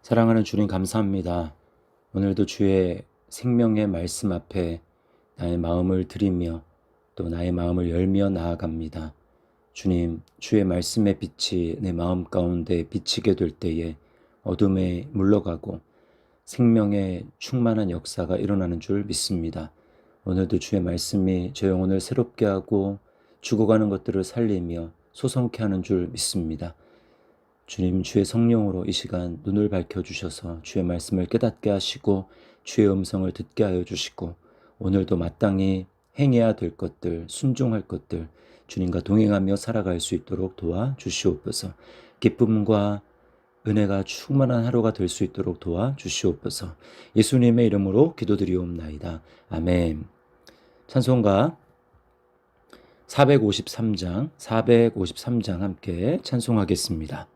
사랑하는 주님 감사합니다. 오늘도 주의 생명의 말씀 앞에 나의 마음을 드리며 또 나의 마음을 열며 나아갑니다. 주님, 주의 말씀의 빛이 내 마음 가운데 비치게 될 때에 어둠에 물러가고 생명의 충만한 역사가 일어나는 줄 믿습니다. 오늘도 주의 말씀이 제 영혼을 새롭게 하고 죽어가는 것들을 살리며 소성케 하는 줄 믿습니다. 주님, 주의 성령으로 이 시간 눈을 밝혀주셔서 주의 말씀을 깨닫게 하시고 주의 음성을 듣게 하여 주시고 오늘도 마땅히 행해야 될 것들, 순종할 것들 주님과 동행하며 살아갈 수 있도록 도와주시옵소서. 기쁨과 은혜가 충만한 하루가 될 수 있도록 도와주시옵소서. 예수님의 이름으로 기도드리옵나이다. 아멘. 찬송가 453장 함께 찬송하겠습니다.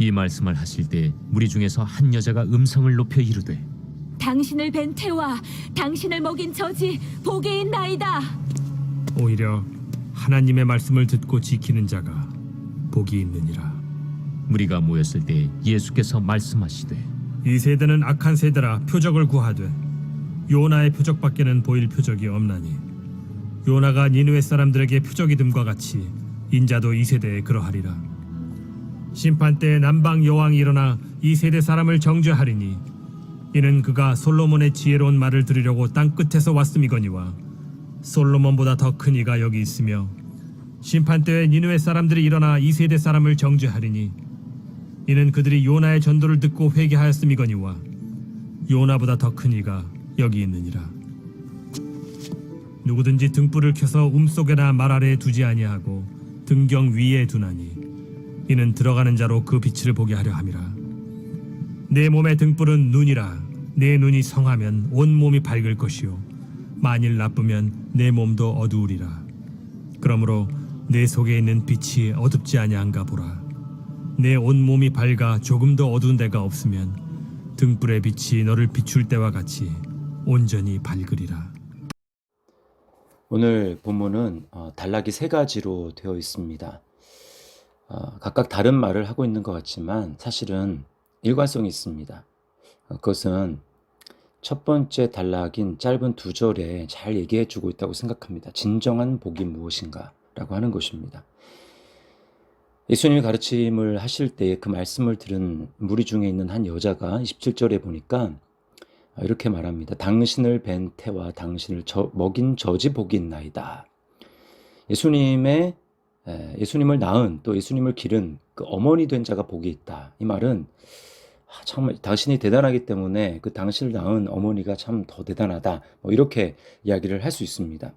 이 말씀을 하실 때 무리 중에서 한 여자가 음성을 높여 이르되 당신을 뵌 태와 당신을 먹인 저지 복이 있나이다. 오히려 하나님의 말씀을 듣고 지키는 자가 복이 있느니라. 무리가 모였을 때 예수께서 말씀하시되 이 세대는 악한 세대라 표적을 구하되 요나의 표적밖에는 보일 표적이 없나니 요나가 니느웨 사람들에게 표적이 됨과 같이 인자도 이 세대에 그러하리라. 심판 때에 남방 여왕이 일어나 이 세대 사람을 정죄하리니 이는 그가 솔로몬의 지혜로운 말을 들으려고 땅 끝에서 왔음이거니와 솔로몬보다 더 큰 이가 여기 있으며 심판 때에 니느웨 사람들이 일어나 이 세대 사람을 정죄하리니 이는 그들이 요나의 전도를 듣고 회개하였음이거니와 요나보다 더 큰 이가 여기 있느니라. 누구든지 등불을 켜서 움속에나 말 아래에 두지 아니하고 등경 위에 두나니 이는 들어가는 자로 그 빛을 보게 하려 함이라. 내 몸의 등불은 눈이라. 내 눈이 성하면 온 몸이 밝을 것이요 만일 나쁘면 내 몸도 어두우리라. 그러므로 내 속에 있는 빛이 어둡지 아니한가 보라. 내 온 몸이 밝아 조금도 어두운 데가 없으면 등불의 빛이 너를 비출 때와 같이 온전히 밝으리라. 오늘 본문은 단락이 세 가지로 되어 있습니다. 각각 다른 말을 하고 있는 것 같지만 사실은 일관성이 있습니다. 그것은 첫 번째 단락인 짧은 두 절에 잘 얘기해 주고 있다고 생각합니다. 진정한 복이 무엇인가 라고 하는 것입니다. 예수님이 가르침을 하실 때 그 말씀을 들은 무리 중에 있는 한 여자가 27절에 보니까 이렇게 말합니다. 당신을 뵌 태와 당신을 먹인 젖이 복이 있나이다. 예수님을 낳은 또 예수님을 기른 그 어머니 된 자가 복이 있다. 이 말은 정말 당신이 대단하기 때문에 그 당신을 낳은 어머니가 참 더 대단하다. 이렇게 이야기를 할 수 있습니다.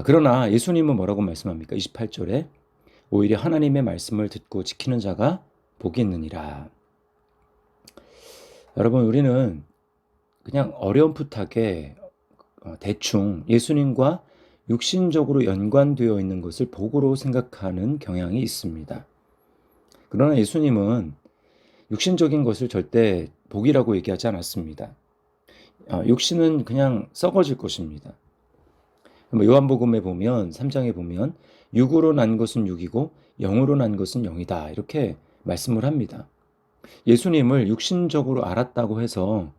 그러나 예수님은 뭐라고 말씀합니까? 28절에 오히려 하나님의 말씀을 듣고 지키는 자가 복이 있느니라. 여러분, 우리는 그냥 어렴풋하게 대충 예수님과 육신적으로 연관되어 있는 것을 복으로 생각하는 경향이 있습니다. 그러나 예수님은 육신적인 것을 절대 복이라고 얘기하지 않았습니다. 육신은 그냥 썩어질 것입니다. 요한복음에 보면 3장에 보면 육으로 난 것은 육이고 영으로 난 것은 영이다 이렇게 말씀을 합니다. 예수님을 육신적으로 알았다고 해서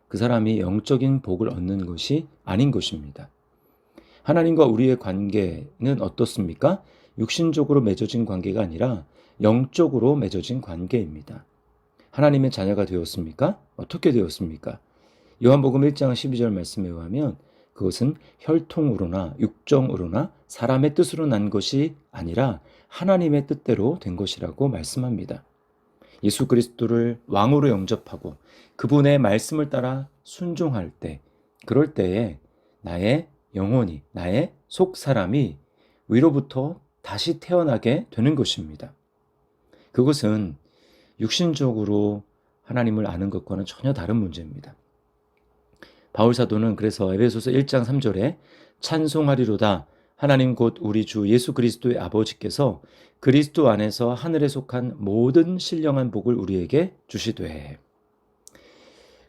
그 사람이 영적인 복을 얻는 것이 아닌 것입니다. 하나님과 우리의 관계는 어떻습니까? 육신적으로 맺어진 관계가 아니라 영적으로 맺어진 관계입니다. 하나님의 자녀가 되었습니까? 어떻게 되었습니까? 요한복음 1장 12절 말씀에 의하면 그것은 혈통으로나 육정으로나 사람의 뜻으로 난 것이 아니라 하나님의 뜻대로 된 것이라고 말씀합니다. 예수 그리스도를 왕으로 영접하고 그분의 말씀을 따라 순종할 때, 그럴 때에 나의 영혼이, 나의 속 사람이 위로부터 다시 태어나게 되는 것입니다. 그것은 육신적으로 하나님을 아는 것과는 전혀 다른 문제입니다. 바울 사도는 그래서 에베소서 1장 3절에 찬송하리로다 하나님 곧 우리 주 예수 그리스도의 아버지께서 그리스도 안에서 하늘에 속한 모든 신령한 복을 우리에게 주시되,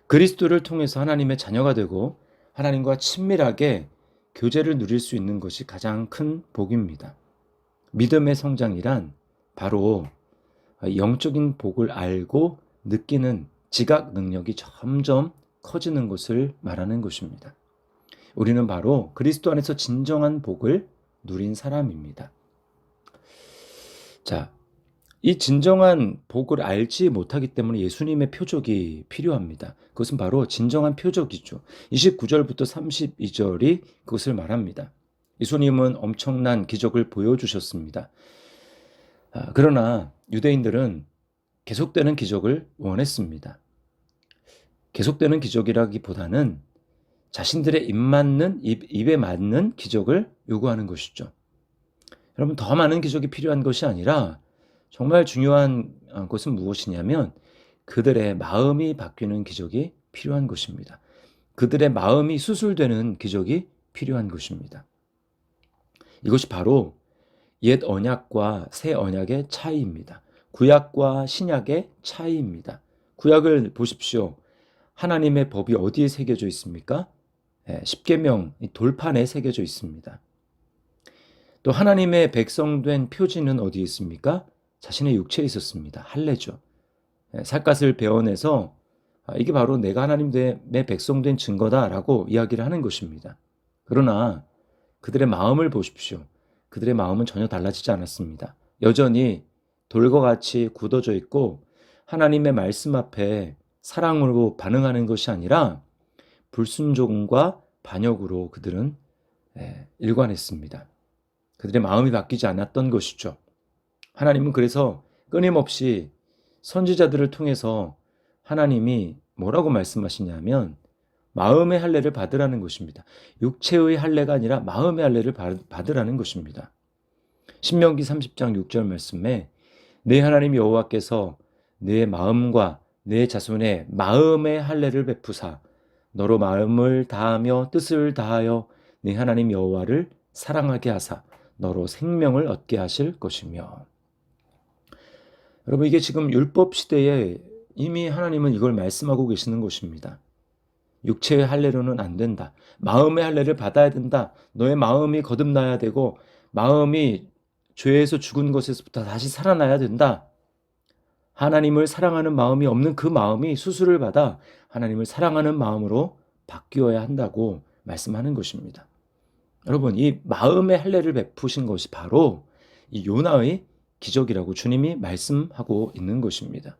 그리스도를 통해서 하나님의 자녀가 되고 하나님과 친밀하게 교제를 누릴 수 있는 것이 가장 큰 복입니다. 믿음의 성장이란 바로 영적인 복을 알고 느끼는 지각 능력이 점점 커지는 것을 말하는 것입니다. 우리는 바로 그리스도 안에서 진정한 복을 누린 사람입니다. 자, 이 진정한 복을 알지 못하기 때문에 예수님의 표적이 필요합니다. 그것은 바로 진정한 표적이죠. 29절부터 32절이 그것을 말합니다. 예수님은 엄청난 기적을 보여주셨습니다. 그러나 유대인들은 계속되는 기적을 원했습니다. 계속되는 기적이라기보다는 자신들의 입에 맞는 기적을 요구하는 것이죠. 여러분, 더 많은 기적이 필요한 것이 아니라 정말 중요한 것은 무엇이냐면 그들의 마음이 바뀌는 기적이 필요한 것입니다. 그들의 마음이 수술되는 기적이 필요한 것입니다. 이것이 바로 옛 언약과 새 언약의 차이입니다. 구약과 신약의 차이입니다. 구약을 보십시오. 하나님의 법이 어디에 새겨져 있습니까? 십계명 돌판에 새겨져 있습니다. 또 하나님의 백성된 표지는 어디에 있습니까? 자신의 육체에 있었습니다. 할례죠. 살갗을 베어내서 이게 바로 내가 하나님의 백성된 증거다라고 이야기를 하는 것입니다. 그러나 그들의 마음을 보십시오. 그들의 마음은 전혀 달라지지 않았습니다. 여전히 돌과 같이 굳어져 있고 하나님의 말씀 앞에 사랑으로 반응하는 것이 아니라 불순종과 반역으로 그들은 일관했습니다. 그들의 마음이 바뀌지 않았던 것이죠. 하나님은 그래서 끊임없이 선지자들을 통해서 하나님이 뭐라고 말씀하시냐면 마음의 할례를 받으라는 것입니다. 육체의 할례가 아니라 마음의 할례를 받으라는 것입니다. 신명기 30장 6절 말씀에 내 하나님 여호와께서 내 마음과 내 자손의 마음의 할례를 베푸사 너로 마음을 다하며 뜻을 다하여 내 하나님 여호와를 사랑하게 하사 너로 생명을 얻게 하실 것이며. 여러분, 이게 지금 율법 시대에 이미 하나님은 이걸 말씀하고 계시는 것입니다. 육체의 할례로는 안 된다. 마음의 할례를 받아야 된다. 너의 마음이 거듭나야 되고 마음이 죄에서 죽은 것에서부터 다시 살아나야 된다. 하나님을 사랑하는 마음이 없는 그 마음이 수술을 받아 하나님을 사랑하는 마음으로 바뀌어야 한다고 말씀하는 것입니다. 여러분, 이 마음의 할례를 베푸신 것이 바로 이 요나의 기적이라고 주님이 말씀하고 있는 것입니다.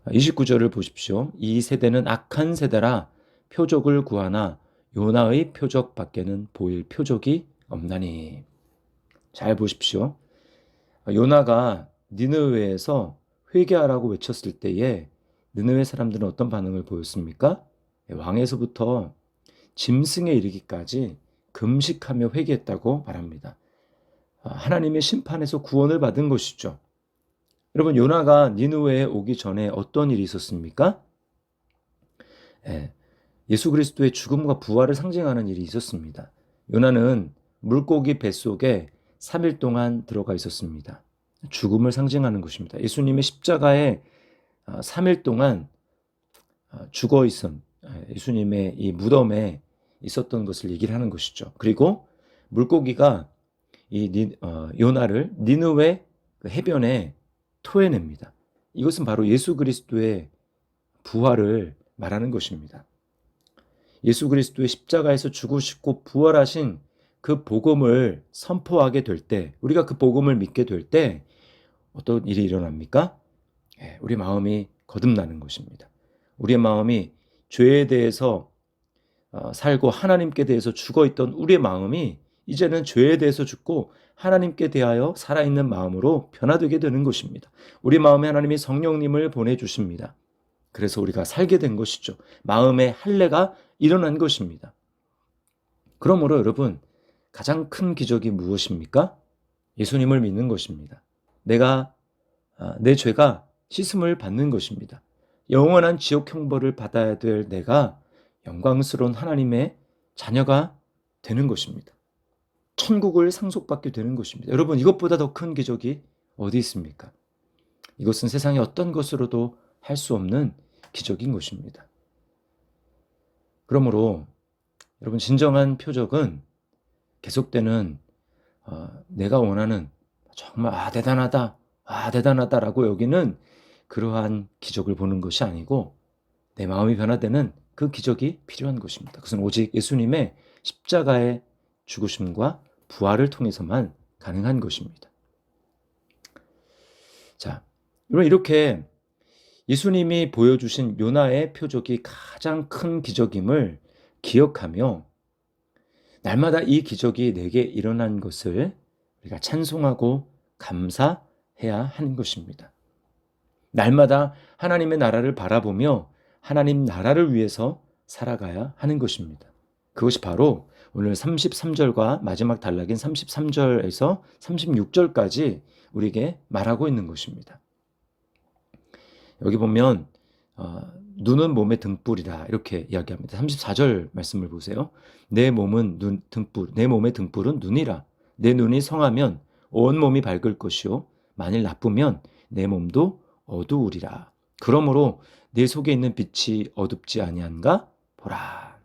29절을 보십시오. 이 세대는 악한 세대라 표적을 구하나 요나의 표적 밖에는 보일 표적이 없나니. 잘 보십시오. 요나가 니느웨에서 회개하라고 외쳤을 때에 느느웨 사람들은 어떤 반응을 보였습니까? 왕에서부터 짐승에 이르기까지 금식하며 회개했다고 말합니다. 하나님의 심판에서 구원을 받은 것이죠. 여러분, 요나가 니느웨에 오기 전에 어떤 일이 있었습니까? 예수 그리스도의 죽음과 부활을 상징하는 일이 있었습니다. 요나는 물고기 뱃속에 3일 동안 들어가 있었습니다. 죽음을 상징하는 것입니다. 예수님의 십자가에 3일 동안 죽어 있은 예수님의 이 무덤에 있었던 것을 얘기를 하는 것이죠. 그리고 물고기가 이 요나를 니느웨 해변에 토해냅니다. 이것은 바로 예수 그리스도의 부활을 말하는 것입니다. 예수 그리스도의 십자가에서 죽으시고 부활하신 그 복음을 선포하게 될 때, 우리가 그 복음을 믿게 될 때 어떤 일이 일어납니까? 우리 마음이 거듭나는 것입니다. 우리의 마음이 죄에 대해서 살고 하나님께 대해서 죽어있던 우리의 마음이 이제는 죄에 대해서 죽고 하나님께 대하여 살아있는 마음으로 변화되게 되는 것입니다. 우리 마음에 하나님이 성령님을 보내주십니다. 그래서 우리가 살게 된 것이죠. 마음의 할례가 일어난 것입니다. 그러므로 여러분, 가장 큰 기적이 무엇입니까? 예수님을 믿는 것입니다. 내 죄가 씻음을 받는 것입니다. 영원한 지옥 형벌을 받아야 될 내가 영광스러운 하나님의 자녀가 되는 것입니다. 천국을 상속받게 되는 것입니다. 여러분, 이것보다 더 큰 기적이 어디 있습니까? 이것은 세상의 어떤 것으로도 할 수 없는 기적인 것입니다. 그러므로 여러분, 진정한 표적은 계속되는 내가 원하는 정말 대단하다라고 여기는 그러한 기적을 보는 것이 아니고 내 마음이 변화되는 그 기적이 필요한 것입니다. 그것은 오직 예수님의 십자가의 죽으심과 부활을 통해서만 가능한 것입니다. 자, 여러분, 이렇게 예수님이 보여주신 요나의 표적이 가장 큰 기적임을 기억하며 날마다 이 기적이 내게 일어난 것을 우리가 찬송하고 감사해야 하는 것입니다. 날마다 하나님의 나라를 바라보며 하나님 나라를 위해서 살아가야 하는 것입니다. 그것이 바로 오늘 33절과 마지막 단락인 33절에서 36절까지 우리에게 말하고 있는 것입니다. 여기 보면 눈은 몸의 등불이다 이렇게 이야기합니다. 34절 말씀을 보세요. 내 몸의 등불은 눈이라. 내 눈이 성하면 온 몸이 밝을 것이요 만일 나쁘면 내 몸도 어두우리라. 그러므로 내 속에 있는 빛이 어둡지 아니한가 보라.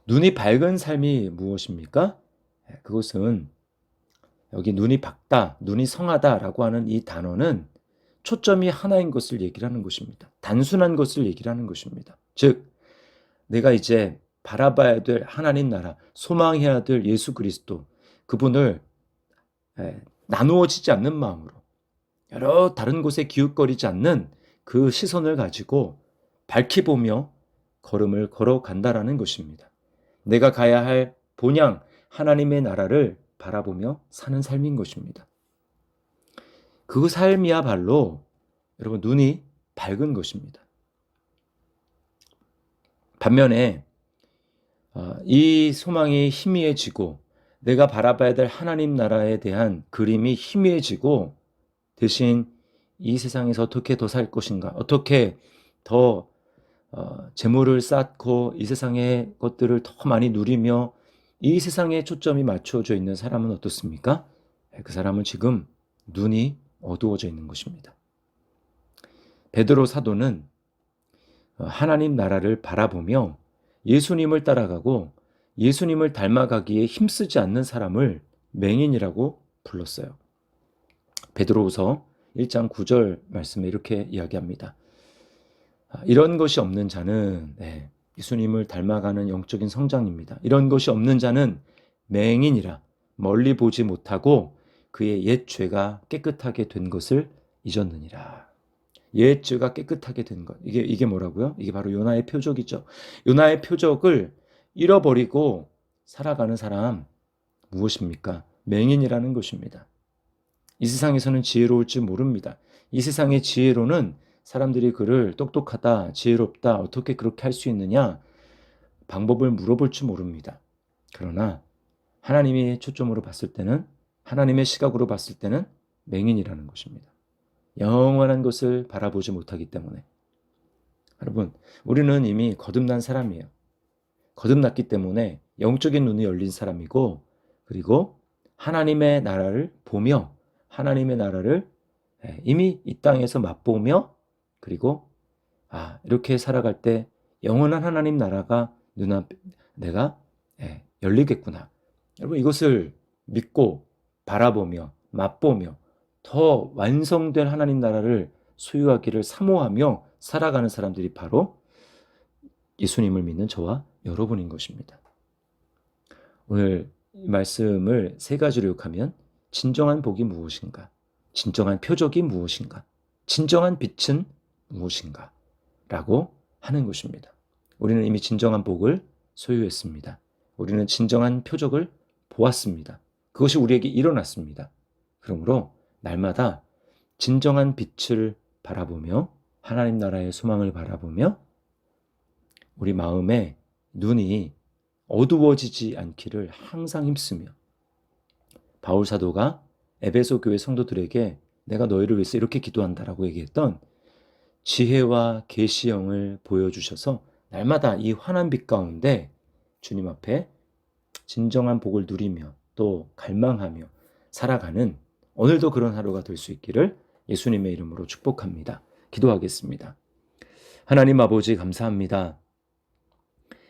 눈이 밝은 삶이 무엇입니까? 그것은 여기 눈이 밝다, 눈이 성하다라고 하는 이 단어는 초점이 하나인 것을 얘기를 하는 것입니다. 단순한 것을 얘기를 하는 것입니다. 즉, 내가 이제 바라봐야 될 하나님 나라, 소망해야 될 예수 그리스도, 그분을 나누어지지 않는 마음으로 여러 다른 곳에 기웃거리지 않는 그 시선을 가지고 밝히 보며 걸음을 걸어간다라는 것입니다. 내가 가야 할 본향 하나님의 나라를 바라보며 사는 삶인 것입니다. 그 삶이야말로 여러분 눈이 밝은 것입니다. 반면에 이 소망이 희미해지고 내가 바라봐야 될 하나님 나라에 대한 그림이 희미해지고 대신 이 세상에서 어떻게 더 살 것인가, 어떻게 더 재물을 쌓고 이 세상의 것들을 더 많이 누리며 이 세상에 초점이 맞춰져 있는 사람은 어떻습니까? 그 사람은 지금 눈이 어두워져 있는 것입니다. 베드로 사도는 하나님 나라를 바라보며 예수님을 따라가고 예수님을 닮아가기에 힘쓰지 않는 사람을 맹인이라고 불렀어요. 베드로후서 1장 9절 말씀에 이렇게 이야기합니다. 이런 것이 없는 자는 예수님을 닮아가는 영적인 성장입니다. 이런 것이 없는 자는 맹인이라 멀리 보지 못하고 그의 옛 죄가 깨끗하게 된 것을 잊었느니라. 옛 죄가 깨끗하게 된 것. 이게 뭐라고요? 이게 바로 요나의 표적이죠. 요나의 표적을 잃어버리고 살아가는 사람 무엇입니까? 맹인이라는 것입니다. 이 세상에서는 지혜로울지 모릅니다. 이 세상의 지혜로는 사람들이 그를 똑똑하다, 지혜롭다, 어떻게 그렇게 할 수 있느냐 방법을 물어볼 줄 모릅니다. 그러나 하나님의 초점으로 봤을 때는, 하나님의 시각으로 봤을 때는 맹인이라는 것입니다. 영원한 것을 바라보지 못하기 때문에. 여러분, 우리는 이미 거듭난 사람이에요. 거듭났기 때문에 영적인 눈이 열린 사람이고, 그리고 하나님의 나라를 보며 하나님의 나라를 이미 이 땅에서 맛보며, 그리고 이렇게 살아갈 때 영원한 하나님 나라가 눈앞에 내가 열리겠구나. 여러분, 이것을 믿고 바라보며 맛보며 더 완성된 하나님 나라를 소유하기를 사모하며 살아가는 사람들이 바로 예수님을 믿는 저와 여러분인 것입니다. 오늘 이 말씀을 세 가지로 요약하면 진정한 복이 무엇인가? 진정한 표적이 무엇인가? 진정한 빛은 무엇인가? 라고 하는 것입니다. 우리는 이미 진정한 복을 소유했습니다. 우리는 진정한 표적을 보았습니다. 그것이 우리에게 일어났습니다. 그러므로 날마다 진정한 빛을 바라보며 하나님 나라의 소망을 바라보며 우리 마음의 눈이 어두워지지 않기를 항상 힘쓰며, 바울 사도가 에베소 교회 성도들에게 내가 너희를 위해서 이렇게 기도한다라고 얘기했던 지혜와 계시형을 보여주셔서 날마다 이 환한 빛 가운데 주님 앞에 진정한 복을 누리며 또 갈망하며 살아가는 오늘도 그런 하루가 될 수 있기를 예수님의 이름으로 축복합니다. 기도하겠습니다. 하나님 아버지 감사합니다.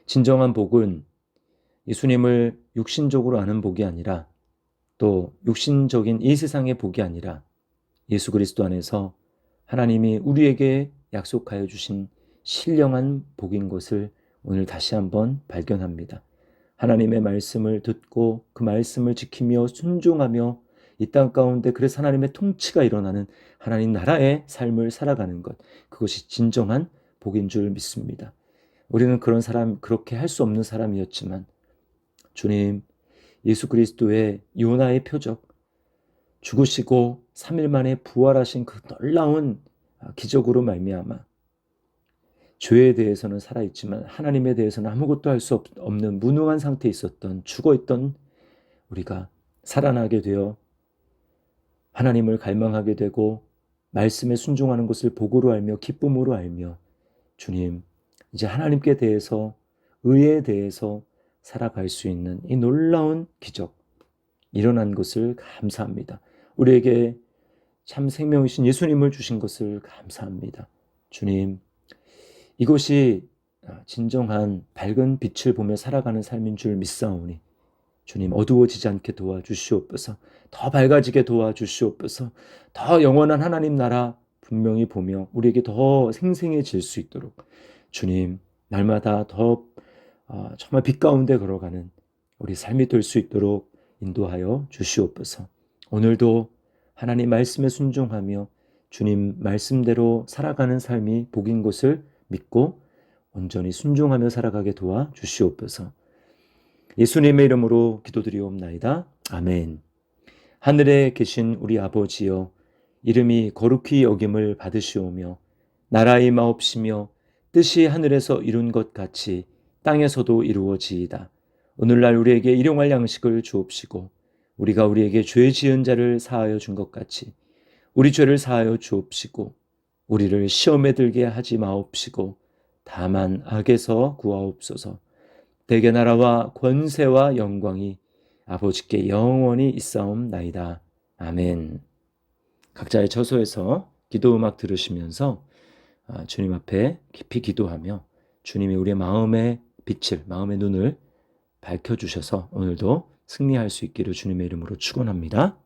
진정한 복은 예수님을 육신적으로 아는 복이 아니라, 또 육신적인 이 세상의 복이 아니라 예수 그리스도 안에서 하나님이 우리에게 약속하여 주신 신령한 복인 것을 오늘 다시 한번 발견합니다. 하나님의 말씀을 듣고 그 말씀을 지키며 순종하며 이 땅 가운데 그래서 하나님의 통치가 일어나는 하나님 나라의 삶을 살아가는 것, 그것이 진정한 복인 줄 믿습니다. 우리는 그런 사람, 그렇게 할 수 없는 사람이었지만 주님, 예수 그리스도의 요나의 표적, 죽으시고 3일 만에 부활하신 그 놀라운 기적으로 말미암아 죄에 대해서는 살아있지만 하나님에 대해서는 아무것도 할 수 없는 무능한 상태에 있었던, 죽어있던 우리가 살아나게 되어 하나님을 갈망하게 되고 말씀에 순종하는 것을 복으로 알며 기쁨으로 알며 주님, 이제 하나님께 대해서, 의에 대해서 살아갈 수 있는 이 놀라운 기적 일어난 것을 감사합니다. 우리에게 참 생명이신 예수님을 주신 것을 감사합니다. 주님, 이것이 진정한 밝은 빛을 보며 살아가는 삶인 줄 믿사오니 주님, 어두워지지 않게 도와주시옵소서. 더 밝아지게 도와주시옵소서. 더 영원한 하나님 나라 분명히 보며 우리에게 더 생생해질 수 있도록 주님, 날마다 더 정말 빛 가운데 걸어가는 우리 삶이 될 수 있도록 인도하여 주시옵소서. 오늘도 하나님 말씀에 순종하며 주님 말씀대로 살아가는 삶이 복인 것을 믿고 온전히 순종하며 살아가게 도와 주시옵소서. 예수님의 이름으로 기도드리옵나이다. 아멘. 하늘에 계신 우리 아버지여, 이름이 거룩히 여김을 받으시오며 나라의 마옵시며 뜻이 하늘에서 이룬 것 같이 땅에서도 이루어지이다. 오늘날 우리에게 일용할 양식을 주옵시고 우리가 우리에게 죄 지은 자를 사하여 준 것 같이 우리 죄를 사하여 주옵시고 우리를 시험에 들게 하지 마옵시고 다만 악에서 구하옵소서. 대개 나라와 권세와 영광이 아버지께 영원히 있사옵나이다. 아멘. 각자의 처소에서 기도 음악 들으시면서 주님 앞에 깊이 기도하며 주님이 우리의 마음의 빛을, 마음의 눈을 밝혀주셔서 오늘도 승리할 수 있기를 주님의 이름으로 축원합니다.